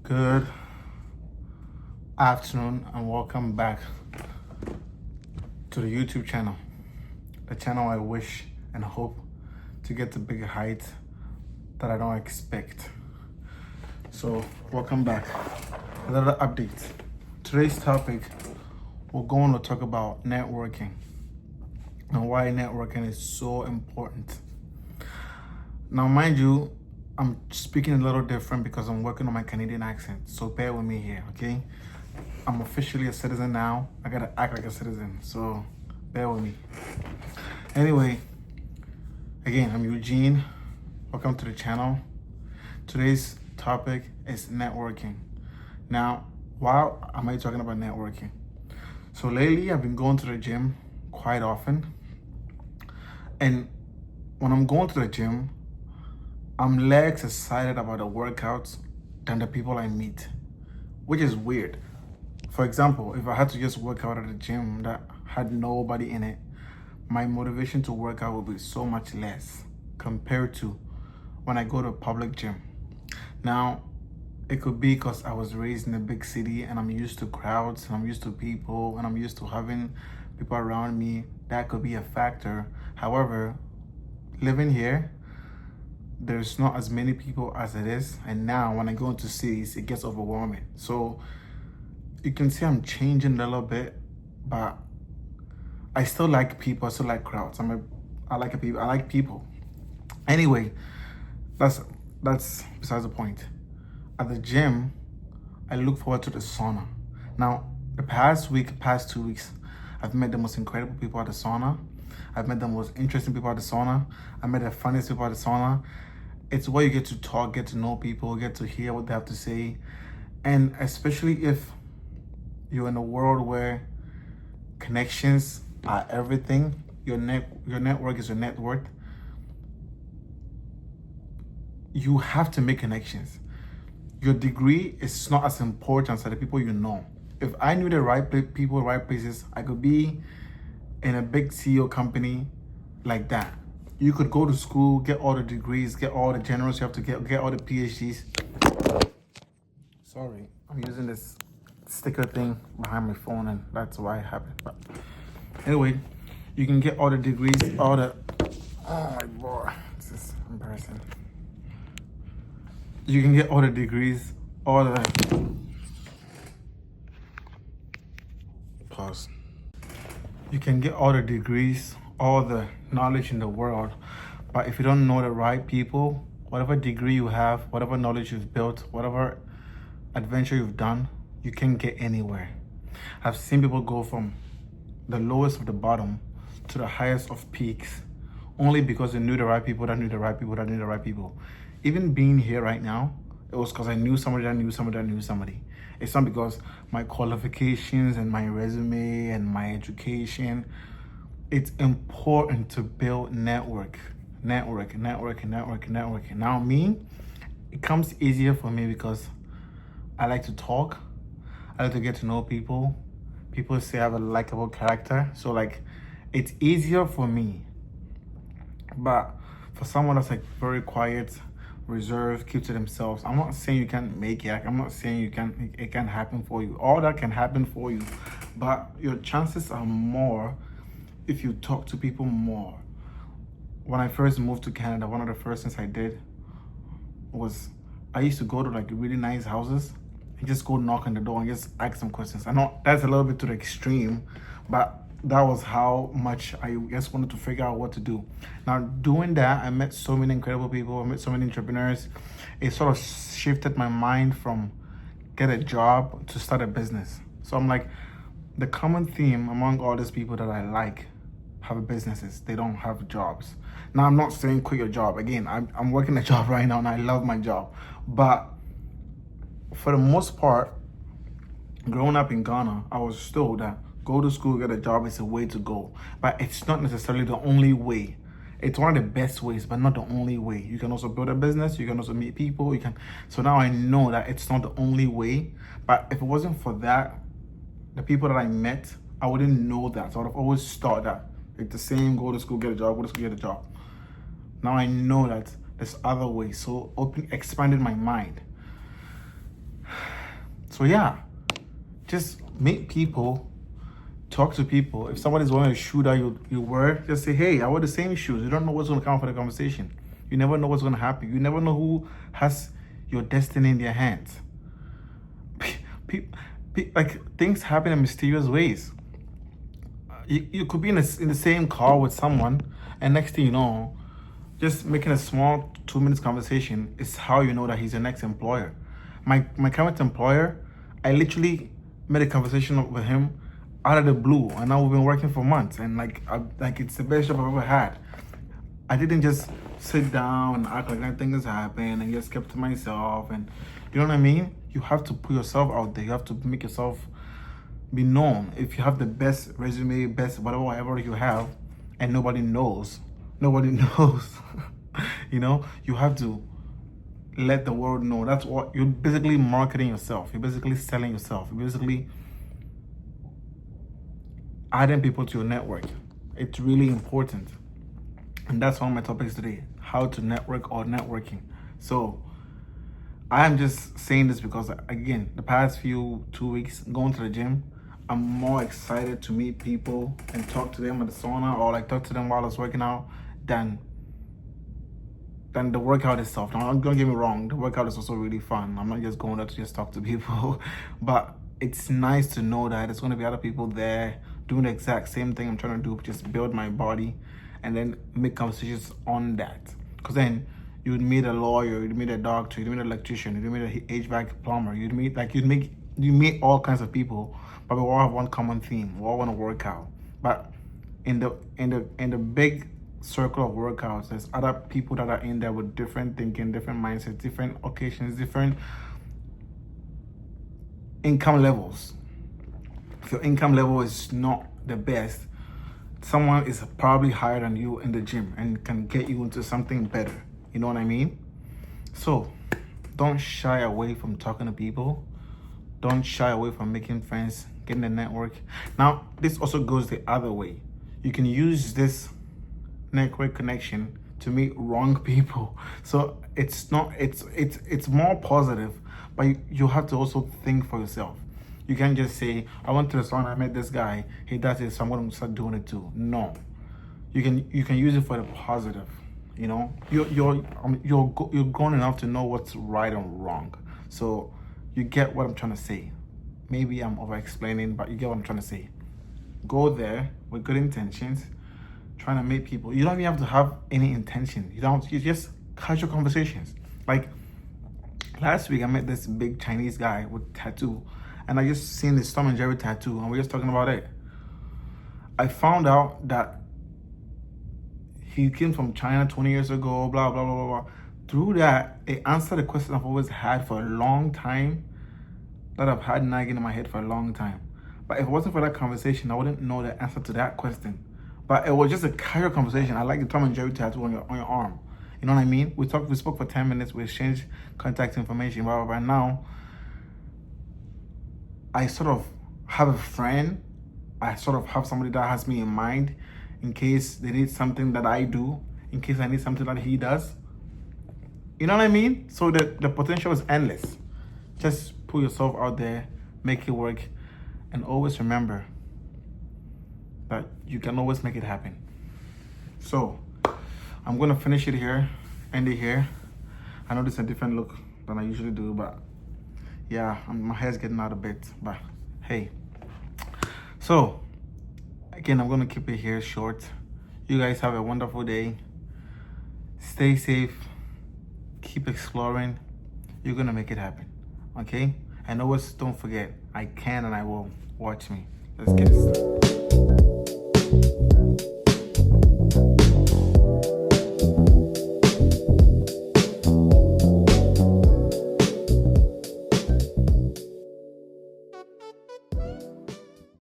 Good afternoon and welcome back to the YouTube channel. The channel I wish and hope to get to bigger heights that I don't expect. So welcome back. Another update. Today's topic, we're going to talk about networking and why networking is so important. Now, mind you, I'm speaking a little different because I'm working on my Canadian accent. So bear with me here, okay? I'm officially a citizen now. I gotta act like a citizen, so bear with me. Anyway, again, I'm Eugene. Welcome to the channel. Today's topic is networking. Now, why am I talking about networking? So lately, I've been going to the gym quite often. And when I'm going to the gym, I'm less excited about the workouts than the people I meet, which is weird. For example, if I had to just work out at a gym that had nobody in it, my motivation to work out would be so much less compared to when I go to a public gym. Now, it could be because I was raised in a big city and I'm used to crowds and I'm used to people and I'm used to having people around me. That could be a factor. However, living here, there's not as many people as it is, and now when I go into cities it gets overwhelming. So you can see I'm changing a little bit, but I still like people. I still like crowds. I like people. Anyway, that's besides the point. At the gym, I look forward to the sauna. Now, the past 2 weeks, I've met the most incredible people at the sauna. I've met the most interesting people at the sauna. I met the funniest people at the sauna. It's where you get to talk, get to know people, get to hear what they have to say. And especially if you're in a world where connections are everything, your network is your net worth, you have to make connections. Your degree is not as important as the people you know. If I knew the right people, right places, I could be in a big CEO company like that. You could go to school, get all the degrees, get all the generals you have to get all the PhDs. Sorry, I'm using this sticker thing behind my phone and that's why it happened. But anyway, you can get all the degrees, all the, oh my boy, this is embarrassing. You can get all the degrees, all the, pause. You can get all the degrees, all the knowledge in the world, but if you don't know the right people, whatever degree you have, whatever knowledge you've built, whatever adventure you've done, you can't get anywhere. I've seen people go from the lowest of the bottom to the highest of peaks only because they knew the right people that knew the right people that knew the right people. Even being here right now, it was because I knew somebody that knew somebody that knew somebody. It's not because my qualifications and my resume and my education. It's important to build network. Now me, it comes easier for me because I like to talk. I like to get to know people. People say I have a likable character. So like, it's easier for me. But for someone that's like very quiet, reserved, keep to themselves, I'm not saying you can't make it. Like, I'm not saying it can happen for you. All that can happen for you. But your chances are more if you talk to people more. When I first moved to Canada, one of the first things I did was I used to go to like really nice houses and just go knock on the door and just ask some questions. I know that's a little bit to the extreme, but that was how much I just wanted to figure out what to do. Now, doing that, I met so many incredible people. I met so many entrepreneurs. It sort of shifted my mind from get a job to start a business. So I'm like, the common theme among all these people that I like have businesses. They don't have jobs. Now, I'm not saying quit your job. Again, I'm working a job right now and I love my job. But for the most part, growing up in Ghana, I was told that go to school, get a job is a way to go. But it's not necessarily the only way. It's one of the best ways, but not the only way. You can also build a business. You can also meet people. So now I know that it's not the only way. But if it wasn't for that, the people that I met, I wouldn't know that. So I would have always thought that it's the same, go to school, get a job, go to school, get a job. Now I know that there's other ways. So expanded my mind. So yeah, just meet people, talk to people. If somebody's wearing a shoe that you wear, just say, hey, I wear the same shoes. You don't know what's going to come for the conversation. You never know what's going to happen. You never know who has your destiny in their hands. Like, things happen in mysterious ways. You could be in the same car with someone, and next thing you know, just making a small 2 minutes conversation is how you know that he's your next employer. My current employer, I literally made a conversation with him out of the blue, and now we've been working for months, and like it's the best job I've ever had. I didn't just sit down and act like nothing has happened and just kept to myself, and you know what I mean? You have to put yourself out there. You have to make yourself be known. If you have the best resume, best whatever you have, and nobody knows, you know, you have to let the world know. That's what you're basically marketing yourself. You're basically selling yourself. You're basically adding people to your network. It's really important. And that's one of my topics today, how to network or networking. So I'm just saying this because, again, the past 2 weeks going to the gym, I'm more excited to meet people and talk to them at the sauna, or like talk to them while I was working out, than the workout itself. Now, don't get me wrong, the workout is also really fun. I'm not just going there to just talk to people, but it's nice to know that there's going to be other people there doing the exact same thing I'm trying to do, just build my body, and then make conversations on that. Because then you'd meet a lawyer, you'd meet a doctor, you'd meet an electrician, you'd meet an HVAC plumber, you meet all kinds of people, but we all have one common theme. We all want to work out. But in the big circle of workouts, there's other people that are in there with different thinking, different mindsets, different occasions, different income levels. If your income level is not the best, someone is probably higher than you in the gym and can get you into something better. You know what I mean? So don't shy away from talking to people. Don't shy away from making friends, getting a network. Now, this also goes the other way. You can use this network connection to meet wrong people. So it's more positive, but you have to also think for yourself. You can't just say, I went to the sauna, I met this guy, he does it, so I'm going to start doing it too. No. You can use it for the positive. You know, you're grown enough to know what's right and wrong. So you get what I'm trying to say. Maybe I'm over explaining, but you get what I'm trying to say. Go there with good intentions, trying to meet people. You don't even have to have any intention. You just casual conversations. Like last week, I met this big Chinese guy with tattoo, and I just seen this Tom and Jerry tattoo, and we're just talking about it. I found out that he came from China 20 years ago, blah, blah, blah, blah, blah. Through that, it answered a question I've always had for a long time, that I've had nagging in my head for a long time. But if it wasn't for that conversation, I wouldn't know the answer to that question. But it was just a casual conversation. I like the Tom and Jerry tattoo on your arm. You know what I mean? We spoke for 10 minutes, we exchanged contact information, blah, blah, blah. Now, I sort of have a friend. I sort of have somebody that has me in mind in case they need something that I do, in case I need something that he does. You know what I mean? So the potential is endless. Just put yourself out there, make it work, and always remember that you can always make it happen. So I'm gonna finish it here, end it here. I know this is a different look than I usually do, but yeah, my hair's getting out a bit, but hey. So again, I'm gonna keep it here short. You guys have a wonderful day. Stay safe. Keep exploring. You're gonna make it happen. Okay? And always don't forget, I can and I will. Watch me. Let's get it started.